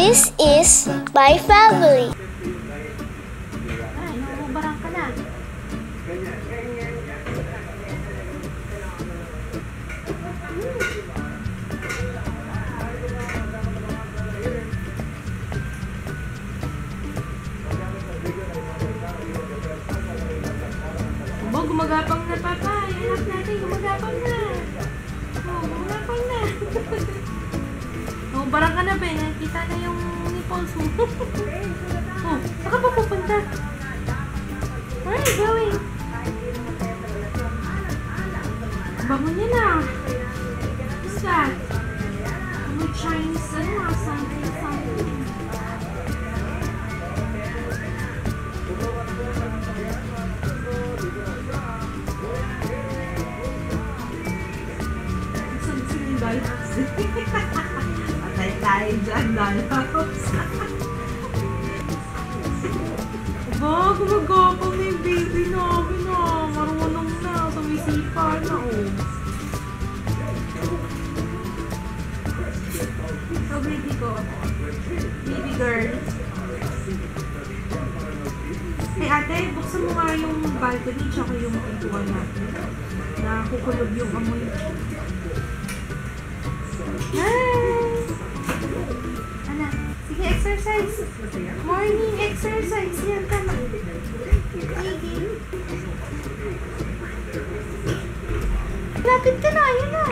This is my family. Ay, nakubarang ka na. Oh, gumagapang na, Papa. Anak natin, gumagapang na. Oh, gumagapang na. Oh, barang ka na, Ben. Kita na yung nipples mo. Oh, saka pa pupunta? Where are you going? Bango niya na. What's that? May Chinese, something. Patay tayo dyan, dollhouse. Aba, gumagapang na yung baby namin na. Marunong na, sumisipa na, oh. So, baby ko. Baby girl. Hey, ate, buksan mo nga yung balcony tsaka yung pintuan natin. Nakukulob yung amoy. Hi! Anak, sige, exercise. Morning exercise. Yan, tama. Sige. Lapit ka na, yun na.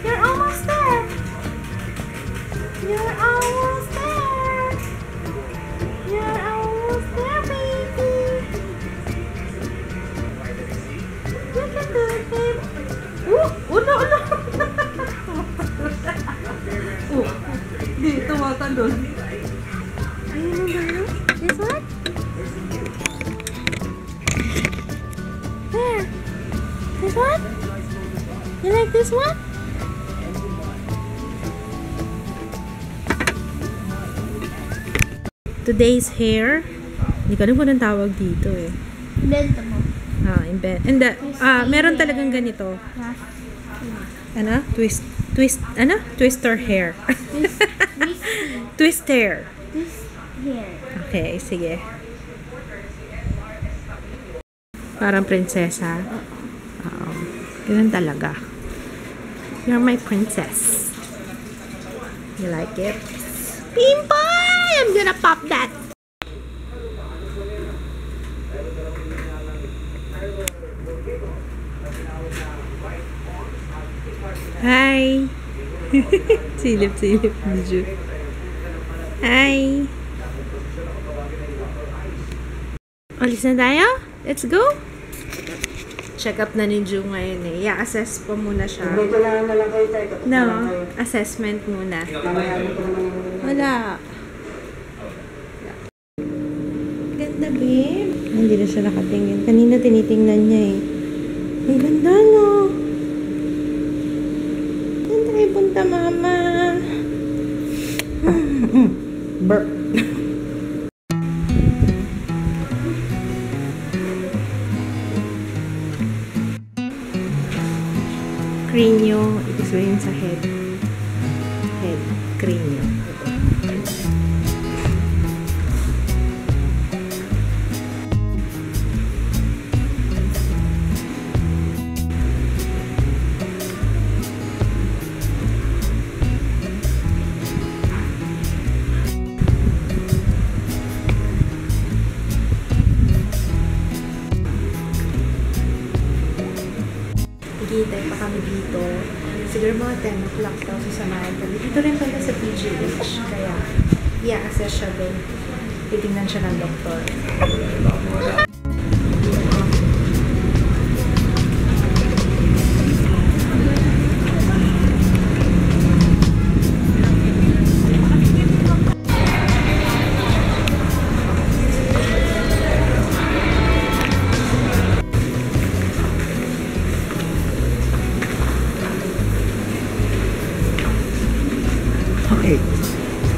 You're almost there. You're almost there. You're almost there, baby. You can do it, babe. Oh, no. Oh, hindi, tumatalon. Ayun na ba? This one? There. This one? You like this one? Today's hair. Hindi ko alam kung anong tawag dito eh. Invento mo. Invent. And meron talagang ganito. Ano? Twister hair. Twist hair. Okay, sige. Parang prinsesa. Ganun talaga. You're my princess. You like it? Pimpay! I'm gonna pop that. Hi! Silip-silip ni Ju. Hi! Alis na tayo? Let's go! Check up na ni Ju ngayon eh. I-assess pa muna siya. No, assessment muna. Wala. Ganda, babe. Hindi na siya nakatingin. Kanina tinitingnan niya eh. Ang ganda, no? Punta, mama. Burp. Crinio, ibig sabihin sa head. Head. Crinio. Hintay pa kami dito. Siguro mga 10 o'clock daw sasamahan kami. Dito rin pala sa PGH. Kaya, i-assess siya doon. Titingnan siya ng doktor.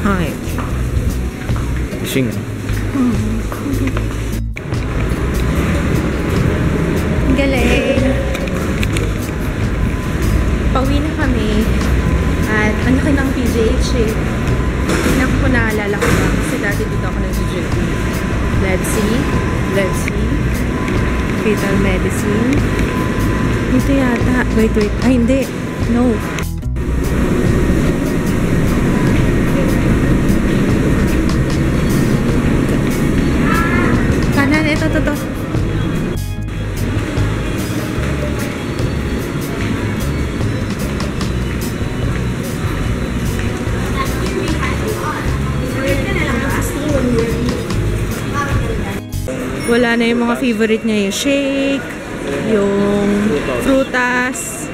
Hi. Gising na. Galing. Pauwi na kami. At ang laki ng PGH eh. Naku po naalala Let's see. Fetal medicine. Ito yata. Wait. Ay, hindi. No. Kanan, ito. Wala na yung mga favorite niya, yung shake, yung frutas,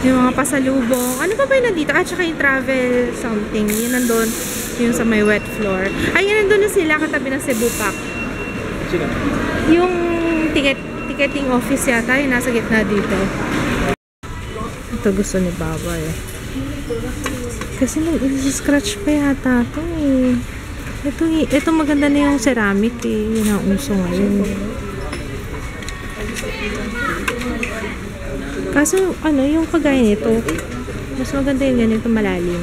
yung mga pasalubong. Ano pa ba yung nandito? Saka yung travel something. Yun nandun. Yung sa may wet floor. Ay, yun nandun na sila katabi ng Cebu Pack. Yung ticketing office yata. Yung nasa gitna dito. Ito gusto ni Baba eh. Kasi nag-scratch pa yata ito eh. Ito maganda na yung ceramic eh. Yun ang uso ngayon. Kaso, yung kagaya nito, mas maganda yung ganito malalim.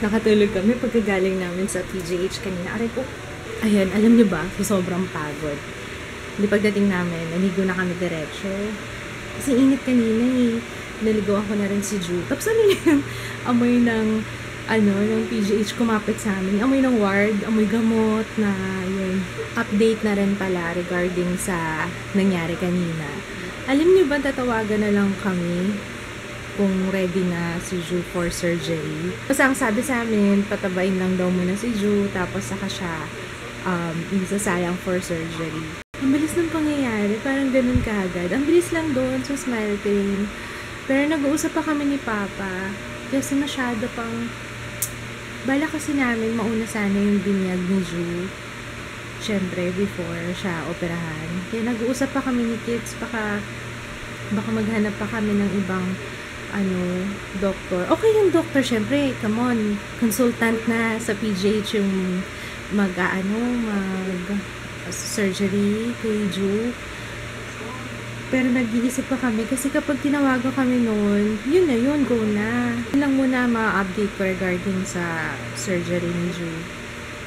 Nakatulog kami pagkagaling namin sa PGH kanina. Aray ko, ayan, alam niyo ba, sobrang pagod. Hindi pagdating namin, naligo na kami diretso. Kasi init kanina eh. Naligo ako na rin si Ju. Tapos yung amoy ng PGH kumapit sa amin. Amoy ng ward, amoy gamot na yun. Update na rin pala regarding sa nangyari kanina. Alam niyo ba, tatawagan na lang kami kung ready na si Ju for surgery. Kasi ang sabi sa amin, patabain lang daw muna si Ju, tapos saka siya isasayang for surgery. Ang bilis ng pangyayari, parang ganun kaagad. Ang bilis lang doon sa smile pain. Pero nag-uusap pa kami ni Papa kasi masyado pang bala kasi namin mauna sana yung binyag ni Ju. Siyempre, before siya operahan. Kaya nag-uusap pa kami ni Kids. Baka maghanap pa kami ng ibang doktor. Okay yung doktor, siyempre. Come on. Consultant na sa PGH yung mag-surgery kay Ju. Pero nag-iisip pa kami kasi kapag tinawagan kami noon, yun na yun, go na. Yun lang muna ma-update ko regarding sa surgery ni Ju.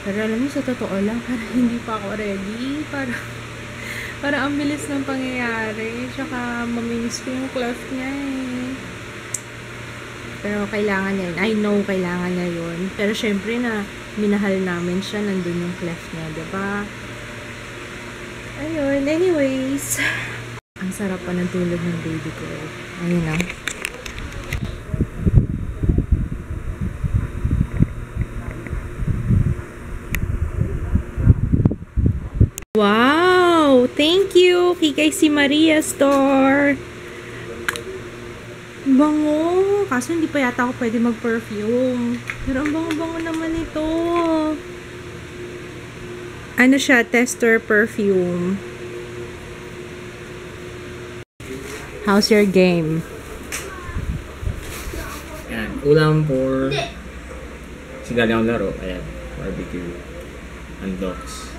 Pero alam mo, sa totoo lang, parang hindi pa ako ready. Para ang bilis ng pangyayari. Tsaka maminis ko yung cleft niya eh. Pero kailangan niya yun. I know kailangan niya yun. Pero syempre na minahal namin siya, nandun yung cleft niya, diba? Ayun, anyways. Ang sarap pa ng tulog ng baby ko. Ayun na. Wow! Thank you! Kay si Maria Store. Bango! Kaso hindi pa yata ako pwede mag-perfume. Pero ang bango-bango naman ito. Ano siya? Tester perfume. How's your game? Yan. Ulam for galing akong laro. Ayan. Barbecue. Undox.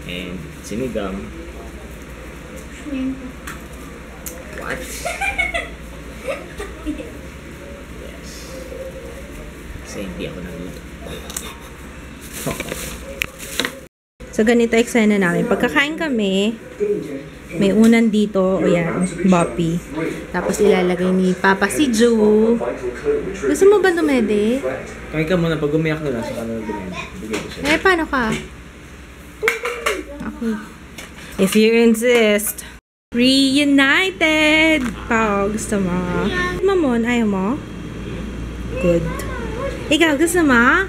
And sinigang. What? Yes. Kasi hindi ako nagluto. So, ganito eksena namin. Pagkakain kami, may unan dito, o yan, Boppy. Tapos ilalagay ni Papa si Ju. Gusto mo ba dumede? Kain ka muna, pag umiyak na lang, saka na dumedi. Bigay ko siya. Paano ka? Okay. If you insist. Reunited! Pao, gusto mo? Mamon, ayaw mo? Good. Ikaw, gusto mo?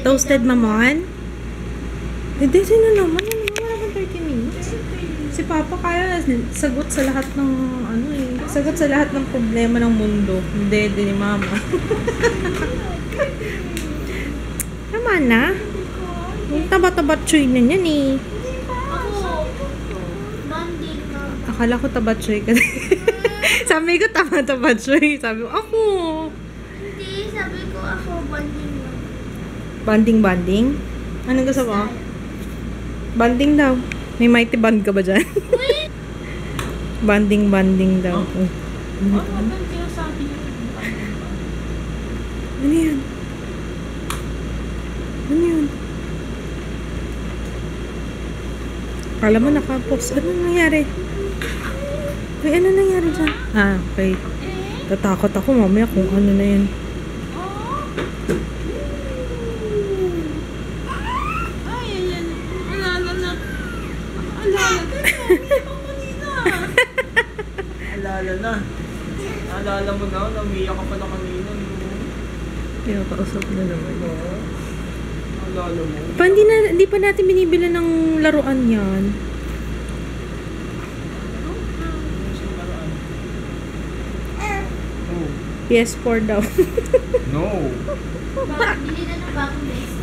Toasted mamon? Hindi, sino naman? Wala kang 30 minutes. Si Papa kaya sagot sa lahat ng sagot sa lahat ng problema ng mundo. Hindi ni Mama. Tama na. Yung taba-tabatsoy na yan eh. Akala ko tabatsoy ka. Sabi ko taba-tabatsoy. Sabi ko, ako. Hindi, sabi ko ako banding. Banding? Anong gusto mo? Banding daw. May mighty band ka ba dyan? Banding daw. Oh. Ano yan? Akala mo nakapos. Ano nangyari? Uy, ano nangyari dyan? Ah, okay. Tatakot ako mamaya kung ano na yun. Ay, ayan. Alala na. Alala ka na. Umiyak ako kanina. Alala na. Alala mo na, namiyak ka pa na kanina. Pinakausap na naman. Alala mo. Hindi pa natin binibila ng laruan yan. Oh. PS4 daw. No. Bakit bili na ng bagong best?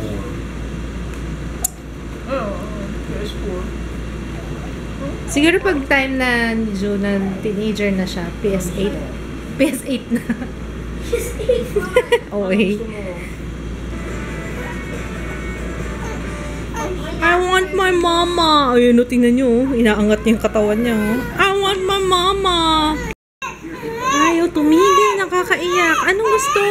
PS4. Siguro pag time na ni Joe na teenager na siya, PS8. PS8 na. She's 8. Okay. I want my mama. Ayun, no, tingnan nyo. Inaangat niya yung katawan niya. I want my mama. Ayaw, tumigil. Nakakaiyak. Anong gusto?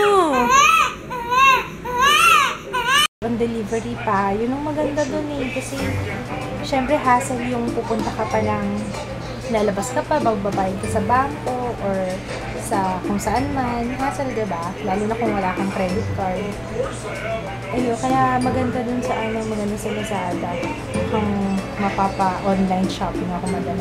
On delivery pa. Yun ang maganda dun eh. Kasi, syempre, hassle yung pupunta ka pa lang. Lalabas ka pa, magbabayad ka sa bangko or sa kung saan man. Hassle, diba? Lalo na kung wala kang credit card. Ayun, kaya maganda dun sa maganda sa Lazada. Kung mapapa-online shopping ako madala.